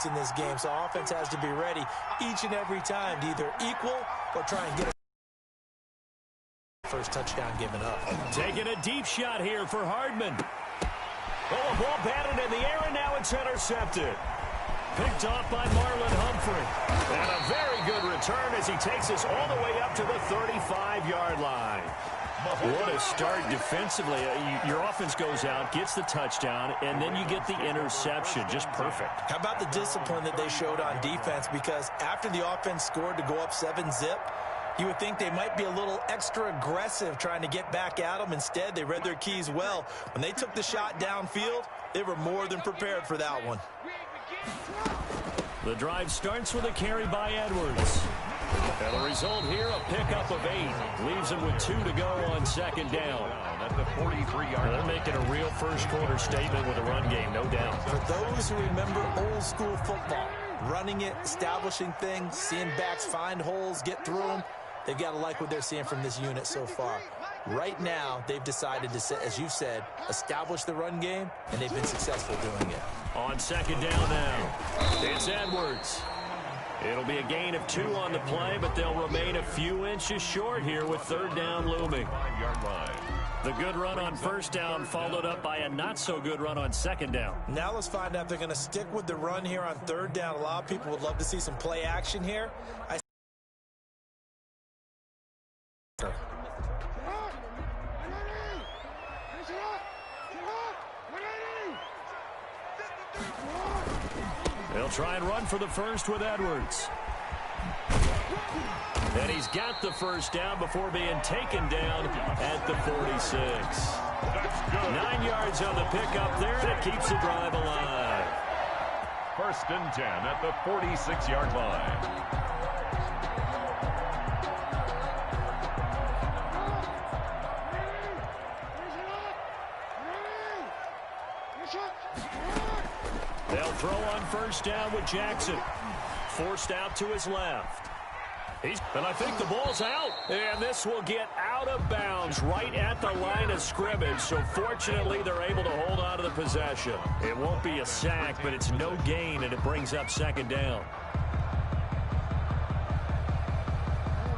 points in this game, so offense has to be ready each and every time to either equal or try and get a first touchdown given up. Taking a deep shot here for Hardman. Oh, a ball batted in the air, and now it's intercepted. Picked off by Marlon Humphrey. And a very good return as he takes us all the way up to the 35-yard line. What a start defensively. Your offense goes out, gets the touchdown, and then you get the interception. Just perfect. How about the discipline that they showed on defense? Because after the offense scored to go up 7-zip, you would think they might be a little extra aggressive trying to get back at them. Instead, they read their keys well. When they took the shot downfield, they were more than prepared for that one. The drive starts with a carry by Edwards. And the result here, a pickup of 8. Leaves him with 2 to go on second down. At the 43-yard. They're making a real first-quarter statement with a run game, no doubt. For those who remember old-school football, running it, establishing things, seeing backs find holes, get through them, they've got to like what they're seeing from this unit so far. Right now, they've decided to, as you said, establish the run game, and they've been successful doing it. On second down now, it's Edwards. It'll be a gain of 2 on the play, but they'll remain a few inches short here with third down looming. 5-yard line. The good run on first down followed up by a not-so-good run on second down. Now let's find out if they're going to stick with the run here on third down. A lot of people would love to see some play action here. They'll try and run for the first with Edwards. And he's got the first down before being taken down at the 46. That's good. 9 yards on the pickup there, and it keeps the drive alive. First and 10 at the 46-yard line. They'll throw on first down with Jackson. Forced out to his left. And I think the ball's out. And this will get out of bounds right at the line of scrimmage. So fortunately, they're able to hold on to the possession. It won't be a sack, but it's no gain, and it brings up second down.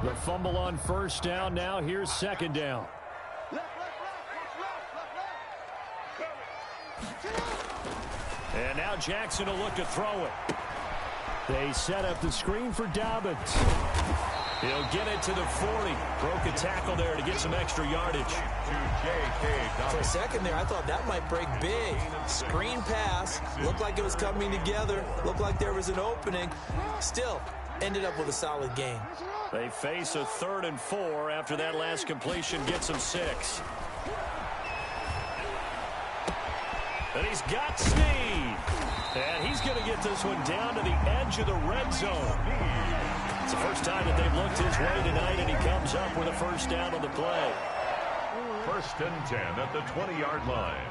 The fumble on first down. Now here's second down. And now Jackson will look to throw it. They set up the screen for Dobbins. He'll get it to the 40. Broke a tackle there to get some extra yardage. For a second there, I thought that might break big. Screen pass. Looked like it was coming together. Looked like there was an opening. Still, ended up with a solid gain. They face a 3rd and 4 after that last completion gets them 6. And he's got Snead. And he's going to get this one down to the edge of the red zone. It's the first time that they've looked his way tonight, and he comes up with a first down on the play. First and 10 at the 20-yard line.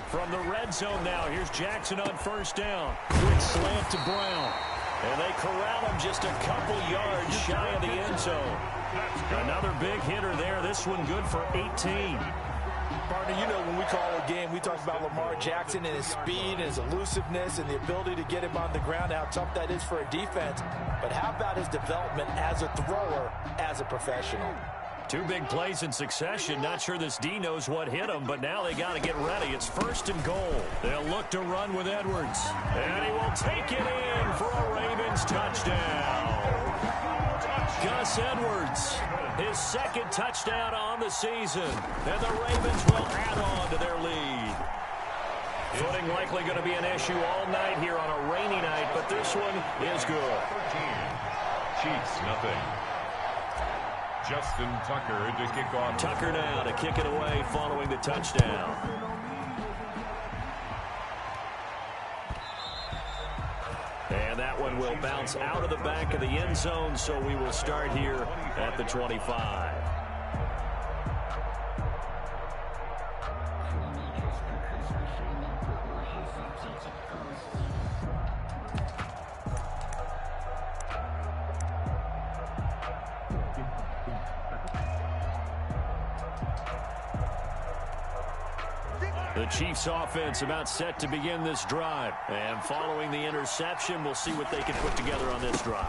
From the red zone now, here's Jackson on first down. Quick slant to Brown. And they corral him just a couple yards shy of the end zone. Another big hitter there. This one good for 18. Partner, you know when we call a game, we talk about Lamar Jackson and his speed and his elusiveness and the ability to get him on the ground, how tough that is for a defense. But how about his development as a thrower, as a professional? 2 big plays in succession. Not sure this D knows what hit him, but now they got to get ready. It's 1st and goal. They'll look to run with Edwards. And he will take it in for a Ravens touchdown. Gus Edwards, his 2nd touchdown on the season. And the Ravens will add on to their lead. Footing likely going to be an issue all night here on a rainy night, but this one is good. Chiefs, nothing. Justin Tucker to kick off. Tucker now to kick it away following the touchdown. And that one will bounce out of the back of the end zone, so we will start here at the 25. The Chiefs offense about set to begin this drive. And following the interception, we'll see what they can put together on this drive.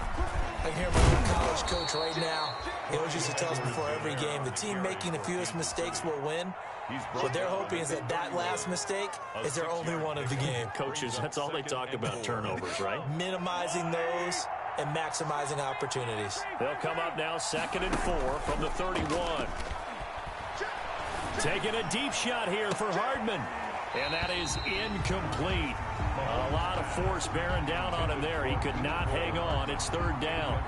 I hear my college coach right now. He always used to tell us before every game, the team making the fewest mistakes will win. What they're hoping is that last mistake is their only one of the game. Coaches, that's all they talk about, turnovers, right? Minimizing those and maximizing opportunities. They'll come up now 2nd and 4 from the 31. Taking a deep shot here for Hardman. And that is incomplete. A lot of force bearing down on him there. He could not hang on. It's 3rd down.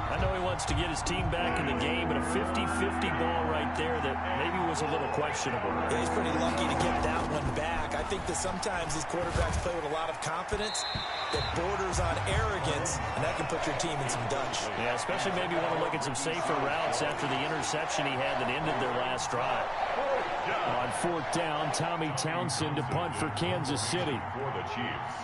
I know he wants to get his team back in the game, but a 50-50 ball right there that maybe was a little questionable. Yeah, he's pretty lucky to get that one back. I think that sometimes these quarterbacks play with a lot of confidence that borders on arrogance, and that can put your team in some Dutch. Yeah, especially maybe want to look at some safer routes after the interception he had that ended their last drive. On 4th down, Tommy Townsend to punt for Kansas City. For the Chiefs.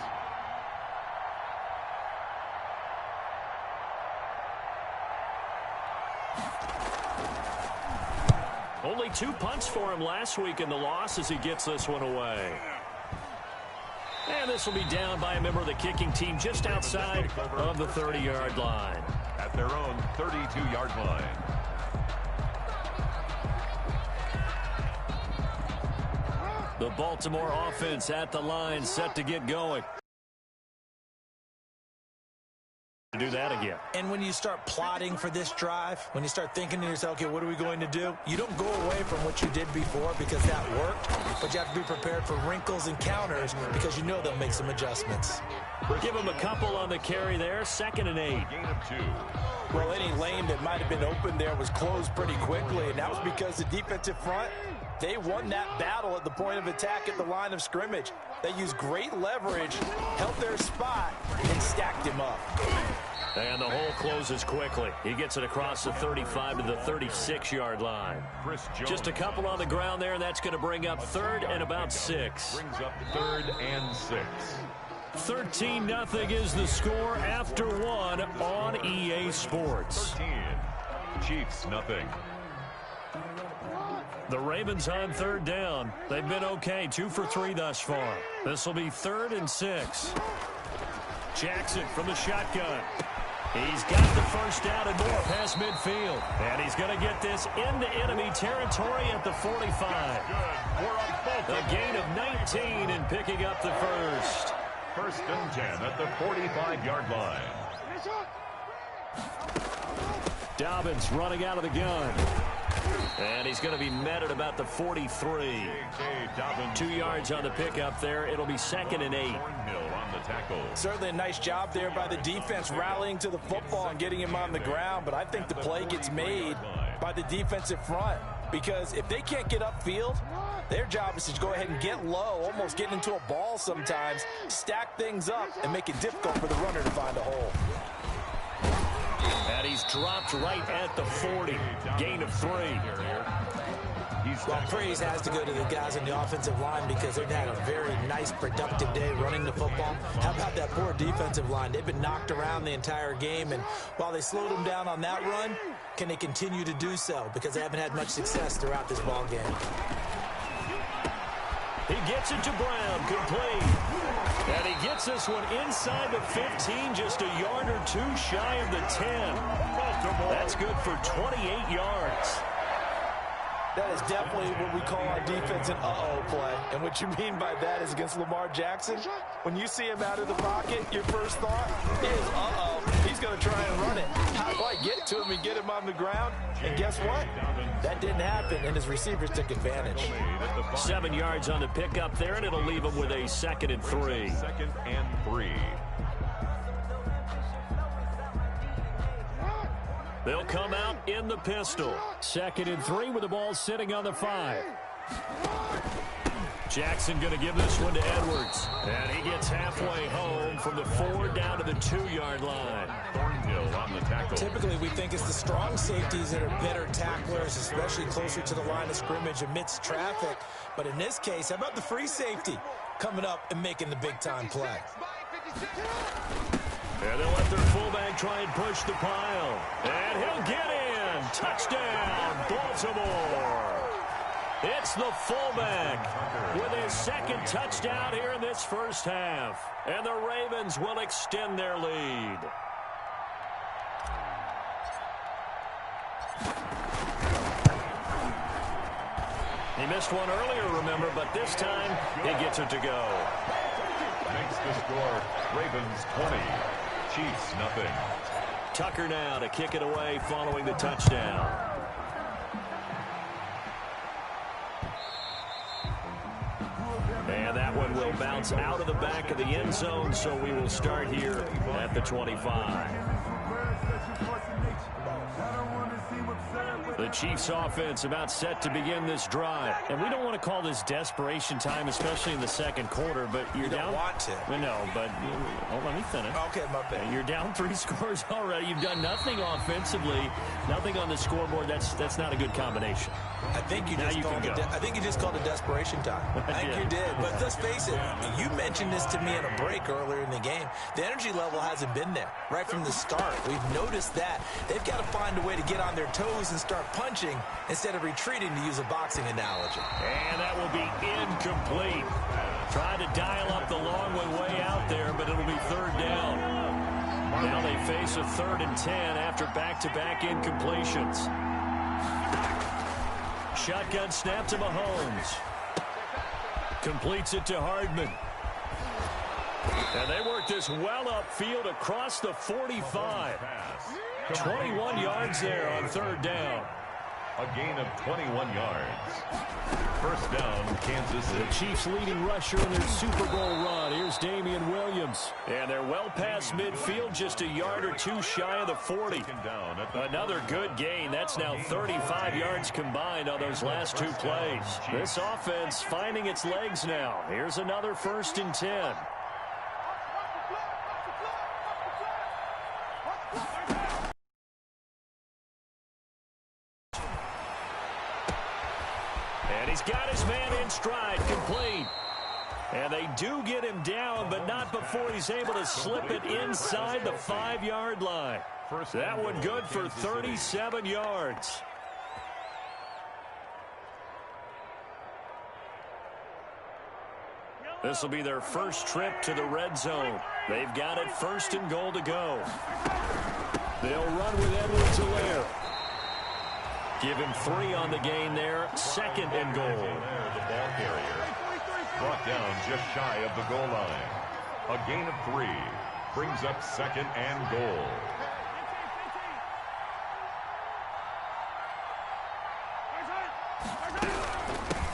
Only 2 punts for him last week in the loss as he gets this one away. And this will be down by a member of the kicking team just outside of the 30-yard line. At their own 32-yard line. The Baltimore offense at the line, set to get going. To do that again. And when you start plotting for this drive, when you start thinking to yourself, okay, what are we going to do? You don't go away from what you did before because that worked, but you have to be prepared for wrinkles and counters because you know they'll make some adjustments. Give him a couple on the carry there, 2nd and 8. Gain of 2. Well, any lane that might have been open there was closed pretty quickly, and that was because the defensive front, they won that battle at the point of attack at the line of scrimmage. They used great leverage, held their spot, and stacked him up. And the hole closes quickly. He gets it across the 35 to the 36-yard line. Just a couple on the ground there, and that's going to bring up 3rd and about 6. Brings up 3rd and 6. 13-0 is the score after 1 on EA Sports. 13. Chiefs, nothing. The Ravens on 3rd down. They've been okay, 2 for 3 thus far. This will be 3rd and 6. Jackson from the shotgun. He's got the first down and more past midfield. And he's going to get this into enemy territory at the 45. A gain of 19 and picking up the first. 1st and 10 at the 45-yard line. Dobbins running out of the gun. And he's going to be met at about the 43. 2 yards on the pickup there. It'll be 2nd and 8. On the tackle. Certainly a nice job there by the defense rallying to the football and getting him on the ground, but I think the play gets made by the defensive front because if they can't get upfield, their job is to go ahead and get low, almost get into a ball sometimes, stack things up, and make it difficult for the runner to find a hole. And he's dropped right at the 40. Gain of 3. Well, praise has to go to the guys on the offensive line because they've had a very nice, productive day running the football. How about that poor defensive line? They've been knocked around the entire game, and while they slowed them down on that run, can they continue to do so? Because they haven't had much success throughout this ball game. He gets it to Brown, complete. And he gets this one inside the 15, just a yard or 2 shy of the 10. That's good for 28 yards. That is definitely what we call on defense an uh-oh play. And what you mean by that is against Lamar Jackson, when you see him out of the pocket, your first thought is, uh-oh, he's going to try and run it. How do I get to him and get him on the ground? And guess what? That didn't happen, and his receivers took advantage. 7 yards on the pickup there, and it'll leave him with a 2nd and 3. 2nd and 3. They'll come out in the pistol. 2nd and 3 with the ball sitting on the 5. Jackson going to give this one to Edwards. And he gets halfway home from the 4 down to the 2-yard line. Thornhill on the tackle. Typically, we think it's the strong safeties that are better tacklers, especially closer to the line of scrimmage amidst traffic. But in this case, how about the free safety coming up and making the big-time play? And they'll let their fullback try and push the pile. And he'll get in. Touchdown, Baltimore. It's the fullback with his second touchdown here in this first half. And the Ravens will extend their lead. He missed one earlier, remember, but this time he gets it to go. Makes the score Ravens 20, Chiefs nothing. Tucker now to kick it away following the touchdown. And that one will bounce out of the back of the end zone, so we will start here at the 25. The Chiefs offense about set to begin this drive. And we don't want to call this desperation time, especially in the second quarter, but you're down. You don't want to. No, but let me finish. Okay, my bad. You're down 3 scores already. You've done nothing offensively, nothing on the scoreboard. That's not a good combination. I think you just called it desperation time. I think you did. But let's face it, you mentioned this to me in a break earlier in the game. The energy level hasn't been there right from the start. We've noticed that. They've got to find a way to get on their toes and start punching instead of retreating, to use a boxing analogy. And that will be incomplete. Tried to dial up the long one way out there, but it'll be third down. Now they face a 3rd and 10 after back-to-back incompletions. Shotgun snap to Mahomes. Completes it to Hardman. And they work this well upfield across the 45. 21 yards there on 3rd down. A gain of 21 yards. First down, Kansas City. The Chiefs' leading rusher in their Super Bowl run. Here's Damian Williams. And they're well past midfield, just a yard or two shy of the 40. Another good gain. That's now 35 yards combined on those last 2 plays. This offense finding its legs now. Here's another 1st and 10. And he's got his man in stride, complete. And they do get him down, but not before he's able to slip it inside the 5-yard line. That one good for 37 yards. This will be their first trip to the red zone. They've got it 1st and goal to go. They'll run with Edwards-Helaire. Give him 3 on the gain there. 2nd and goal. The ball carrier brought down just shy of the goal line. A gain of 3 brings up 2nd and goal.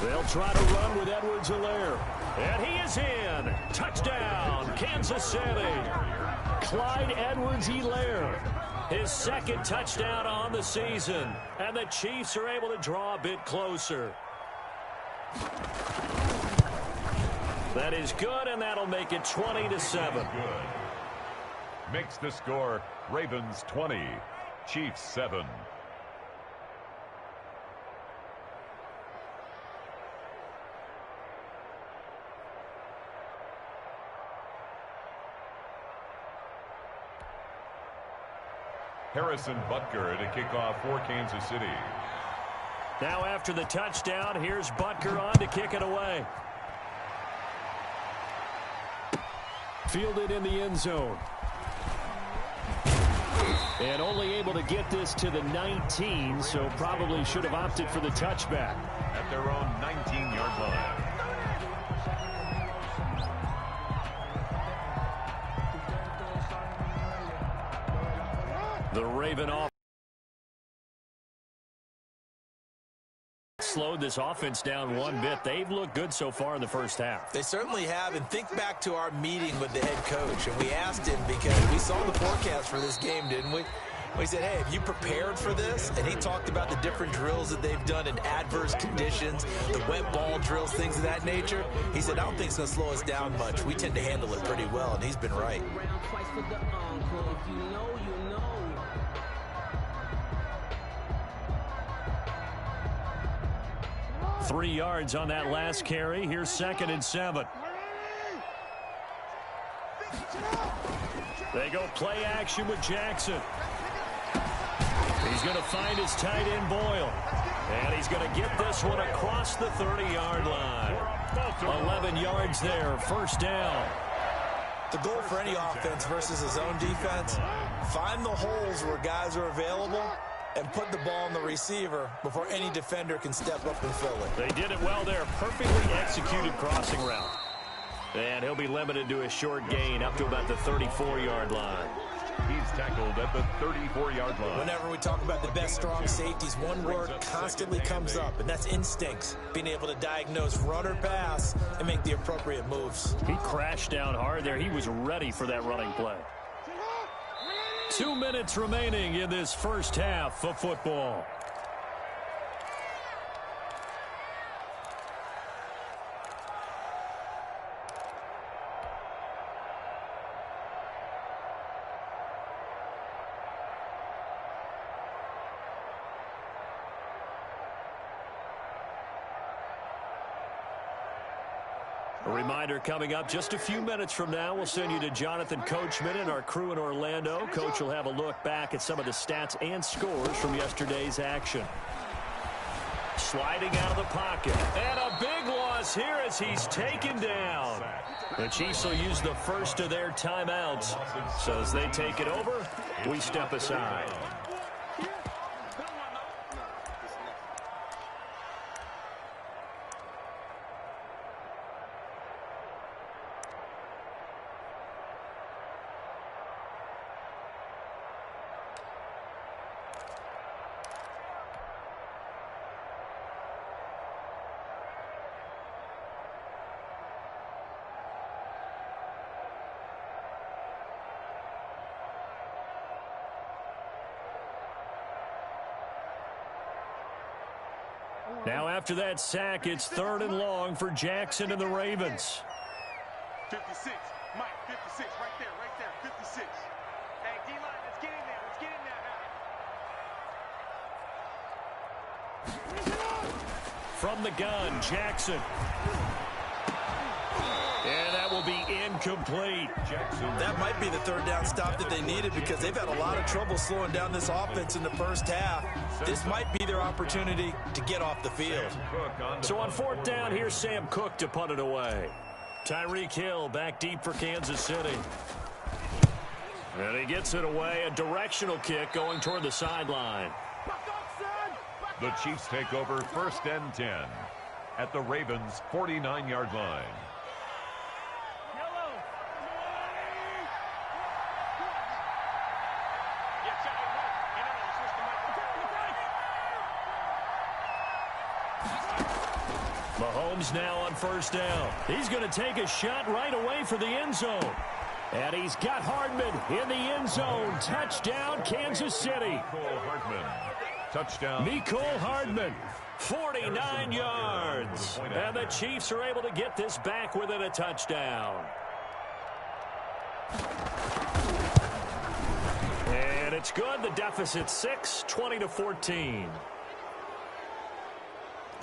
They'll try to run with Edwards-Helaire. And he is in. Touchdown, Kansas City. Clyde Edwards-Helaire. His 2nd touchdown on the season. And the Chiefs are able to draw a bit closer. That is good, and that'll make it 20-7. Good. Makes the score Ravens 20, Chiefs 7. Harrison Butker to kick off for Kansas City. Now after the touchdown, here's Butker on to kick it away. Fielded in the end zone. And only able to get this to the 19, so probably should have opted for the touchback. At their own 19-yard line. The Raven off slowed this offense down one bit. They've looked good so far in the first half. They certainly have, and think back to our meeting with the head coach, and we asked him because we saw the forecast for this game, didn't we? We said, hey, have you prepared for this? And he talked about the different drills that they've done in adverse conditions, the wet ball drills, things of that nature. He said, I don't think it's going to slow us down much. We tend to handle it pretty well, and he's been right. 3 yards on that last carry. Here's 2nd and 7. They go play action with Jackson. He's going to find his tight end Boyle. And he's going to get this one across the 30-yard line. 11 yards there, first down. The goal for any offense versus a zone defense, find the holes where guys are available and put the ball on the receiver before any defender can step up and fill it. They did it well there. Perfectly executed crossing route. And he'll be limited to a short gain up to about the 34-yard line. He's tackled at the 34-yard line. Whenever we talk about the best strong safeties, one word constantly comes up, and that's instincts. Being able to diagnose run or pass and make the appropriate moves. He crashed down hard there. He was ready for that running play. 2 minutes remaining in this first half of football. A reminder coming up just a few minutes from now, we'll send you to Jonathan Coachman and our crew in Orlando. Coach will have a look back at some of the stats and scores from yesterday's action. Sliding out of the pocket. And a big loss here as he's taken down. The Chiefs will use the first of their timeouts. So as they take it over, we step aside. Now after that sack, it's 3rd and long for Jackson and the Ravens. 56, Mike, 56, right there, 56. Hey, D-line, let's get in there, From the gun, Jackson. And that will be incomplete. That might be the 3rd down stop that they needed because they've had a lot of trouble slowing down this offense in the first half. This might be their opportunity to get off the field. So on 4th down, here's Sam Cook to punt it away. Tyreek Hill back deep for Kansas City. And he gets it away. A directional kick going toward the sideline. The Chiefs take over 1st and 10 at the Ravens' 49-yard line. Mahomes now on 1st down. He's going to take a shot right away for the end zone. And he's got Hardman in the end zone. Touchdown, Kansas City. Touchdown. Mecole Hardman, 49 yards. And the Chiefs are able to get this back within a touchdown. And it's good. The deficit 6, 20-14.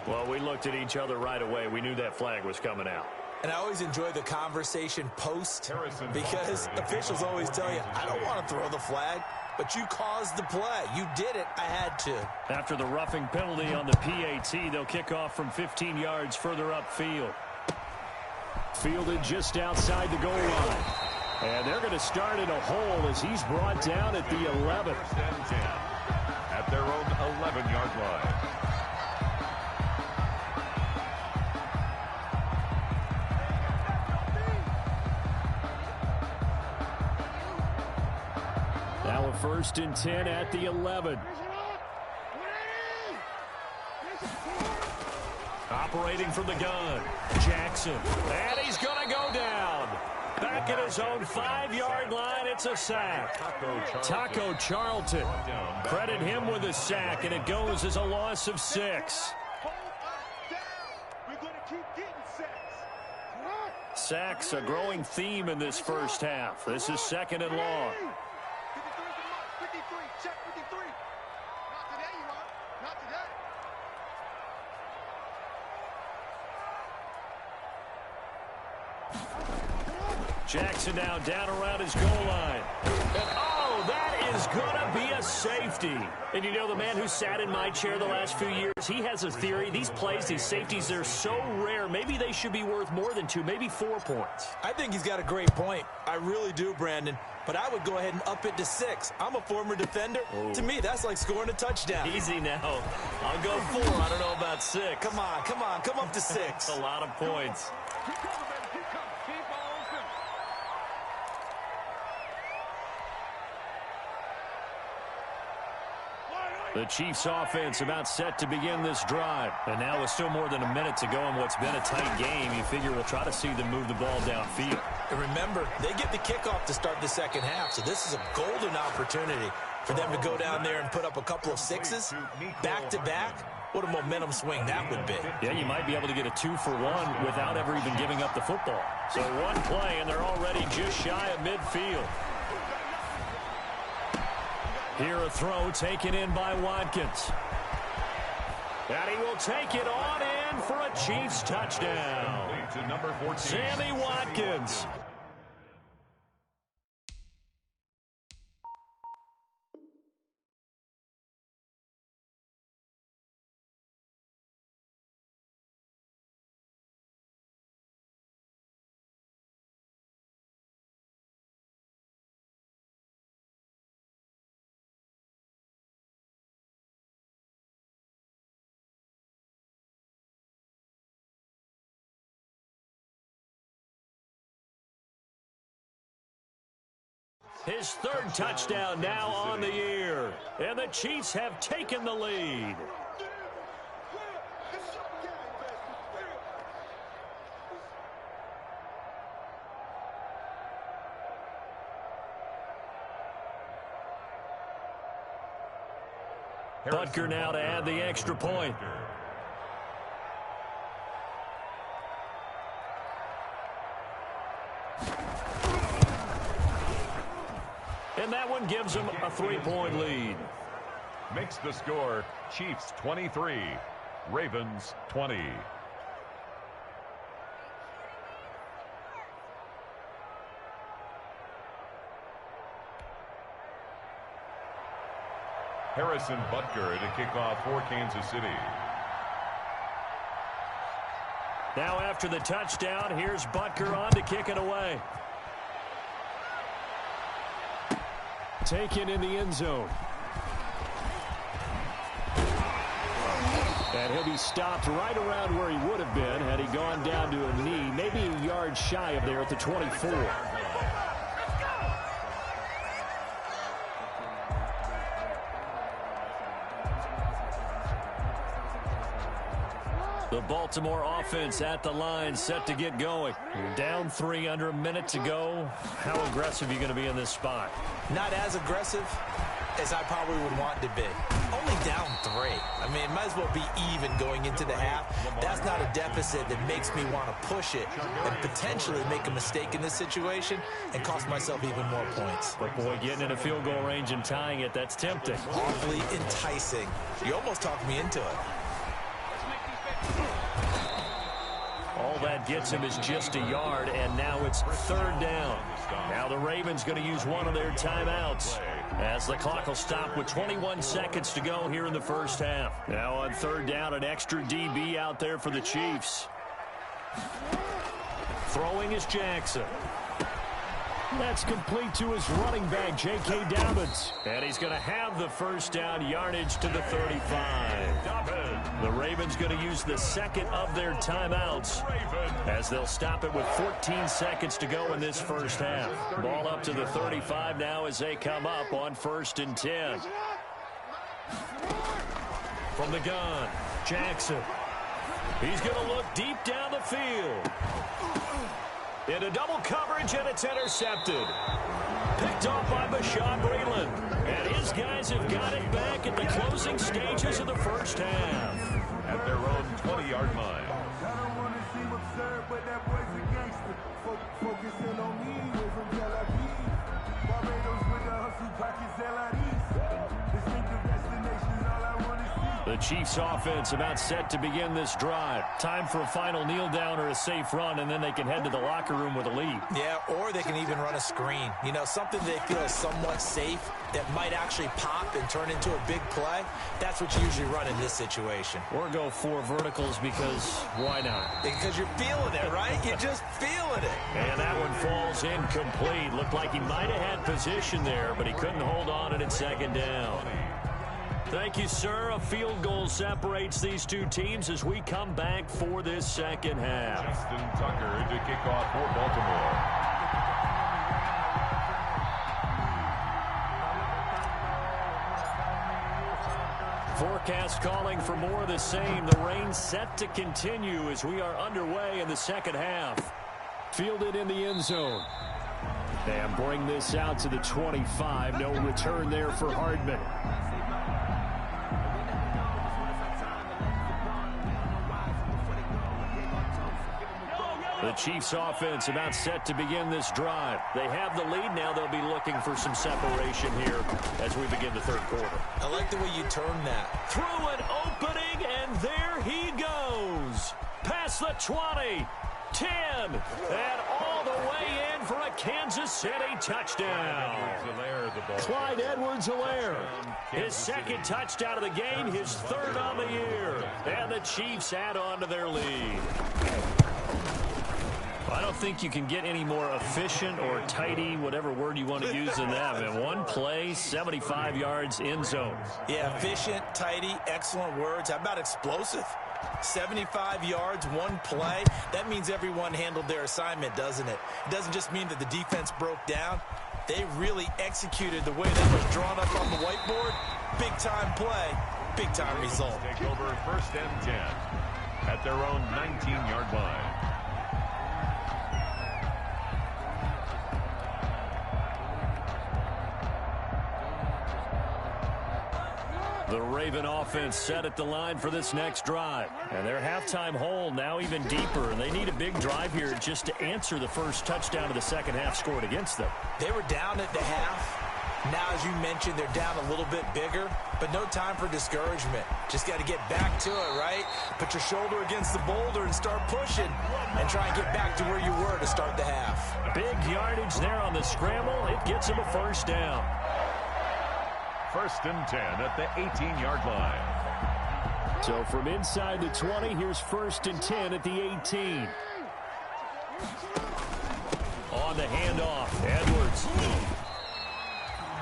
Well, we looked at each other right away. We knew that flag was coming out. And I always enjoy the conversation post because officials always tell you, I don't want to throw the flag, but you caused the play. You did it. I had to. After the roughing penalty on the PAT, they'll kick off from 15 yards further upfield. Fielded just outside the goal line. And they're going to start in a hole as he's brought down at the 11. At their own 11-yard line. Now a 1st and 10 at the 11. Operating from the gun, Jackson. And he's going to go down. Back at his own 5-yard line, it's a sack. Taco Charlton. Credit him with a sack, and it goes as a loss of 6. Sacks, a growing theme in this first half. This is 2nd and long. Jackson now down around his goal line. And, oh, that is going to be a safety. And you know, the man who sat in my chair the last few years, he has a theory. These plays, these safeties, they're so rare. Maybe they should be worth more than 2, maybe 4 points. I think he's got a great point. I really do, Brandon. But I would go ahead and up it to 6. I'm a former defender. Oh. To me, that's like scoring a touchdown. Easy now. I'll go 4. I don't know about 6. Come on, come on. Come up to 6. A lot of points. The Chiefs offense about set to begin this drive. And now with still more than a minute to go in what's been a tight game, you figure we'll try to see them move the ball downfield. And remember, they get the kickoff to start the second half, so this is a golden opportunity for them to go down there and put up a couple of 6s back-to-back. What a momentum swing that would be. Yeah, you might be able to get a 2-for-1 without ever even giving up the football. So one play, and they're already just shy of midfield. Here a throw taken in by Watkins. And he will take it on in for a Chiefs touchdown. To number 14. Sammy Watkins. His 3rd touchdown now on the year. And the Chiefs have taken the lead. Butker now to add the extra point. And that one gives them a 3-point lead. Makes the score Chiefs 23, Ravens 20. Harrison Butker to kick off for Kansas City. Now after the touchdown, here's Butker on to kick it away. Taken in the end zone. And he'll be stopped right around where he would have been had he gone down to a knee, maybe a yard shy of there at the 24. The Baltimore offense at the line, set to get going. You're down 3, under a minute to go. How aggressive are you going to be in this spot? Not as aggressive as I probably would want to be. Only down 3. I mean, it might as well be even going into the half. That's not a deficit that makes me want to push it and potentially make a mistake in this situation and cost myself even more points. But, boy, getting in a field goal range and tying it, that's tempting. Awfully enticing. You almost talked me into it. All that gets him is just a yard, and now it's 3rd down. Now the Ravens going to use one of their timeouts as the clock will stop with 21 seconds to go here in the first half. Now on 3rd down, an extra DB out there for the Chiefs. Throwing is Jackson. That's complete to his running back, J.K. Dobbins. And he's going to have the first down, yardage to the 35. The Ravens going to use the 2nd of their timeouts as they'll stop it with 14 seconds to go in this first half. Ball up to the 35 now as they come up on 1st and 10. From the gun, Jackson. He's going to look deep down the field. Into double coverage, and it's intercepted. Picked off by Bashaud Breeland. And his guys have got it back at the closing stages of the first half. At their own 20-yard line. I don't want to seem absurd, but that boy's a gangster. Focusing on me, we're from Tel Aviv. Barbados with the hustle pockets, LIDs. Distinctive destinations, all I want to see. The The Chiefs offense about set to begin this drive. Time for a final kneel down or a safe run, and then they can head to the locker room with a lead. Yeah, or they can even run a screen. You know, something they feel is somewhat safe that might actually pop and turn into a big play. That's what you usually run in this situation. Or go 4 verticals because why not? Because you're feeling it, right? You're just feeling it. And that one falls incomplete. Looked like he might have had position there, but he couldn't hold on at second down. Thank you, sir. A field goal separates these two teams as we come back for this second half. Justin Tucker to kick off for Baltimore. Forecast calling for more of the same. The rain set to continue as we are underway in the second half. Fielded in the end zone. And bring this out to the 25. No return there for Hardman. The Chiefs offense about set to begin this drive. They have the lead now. They'll be looking for some separation here as we begin the third quarter. I like the way you turn that. Through an opening, and there he goes. Past the 20, 10, and all the way in for a Kansas City touchdown. Clyde Edwards-Helaire, his second touchdown of the game, his third on the year. And the Chiefs add on to their lead. I don't think you can get any more efficient or tidy, whatever word you want to use in that. And one play, 75 yards in zone. Yeah, efficient, tidy, excellent words. How about explosive? 75 yards, one play. That means everyone handled their assignment, doesn't it? It doesn't just mean that the defense broke down. They really executed the way that was drawn up on the whiteboard. Big-time play, big-time result. Take over 1st and 10 at their own 19-yard line. The Raven offense set at the line for this next drive. And their halftime hole now even deeper. And they need a big drive here just to answer the first touchdown of the second half scored against them. They were down at the half. Now, as you mentioned, they're down a little bit bigger. But no time for discouragement. Just got to get back to it, right? Put your shoulder against the boulder and start pushing. And try and get back to where you were to start the half. Big yardage there on the scramble. It gets them a first down. 1st and 10 at the 18-yard line. So from inside the 20, here's 1st and 10 at the 18. On the handoff, Edwards.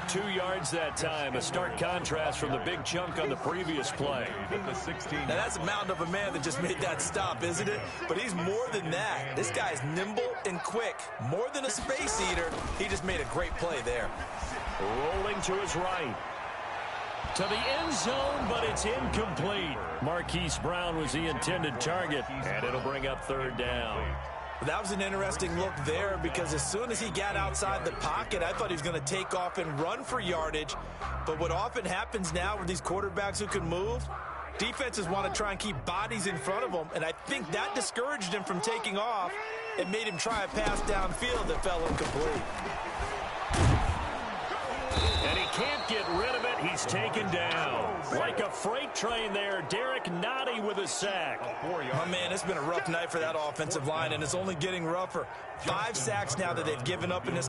2 yards that time. A stark contrast from the big chunk on the previous play. Now that's a mountain of a man that just made that stop, isn't it? But he's more than that. This guy's nimble and quick. More than a space eater. He just made a great play there. Rolling to his right. To the end zone, but it's incomplete. Marquise Brown was the intended target, and it'll bring up 3rd down. That was an interesting look there because as soon as he got outside the pocket, I thought he was going to take off and run for yardage. But what often happens now with these quarterbacks who can move, defenses want to try and keep bodies in front of them, and I think that discouraged him from taking off. It made him try a pass downfield that fell incomplete. And he can't get rid of it. He's taken down. Like a freight train there, Derek Nottie with a sack. Oh, man, it's been a rough night for that offensive line, and it's only getting rougher. 5 sacks now that they've given up in this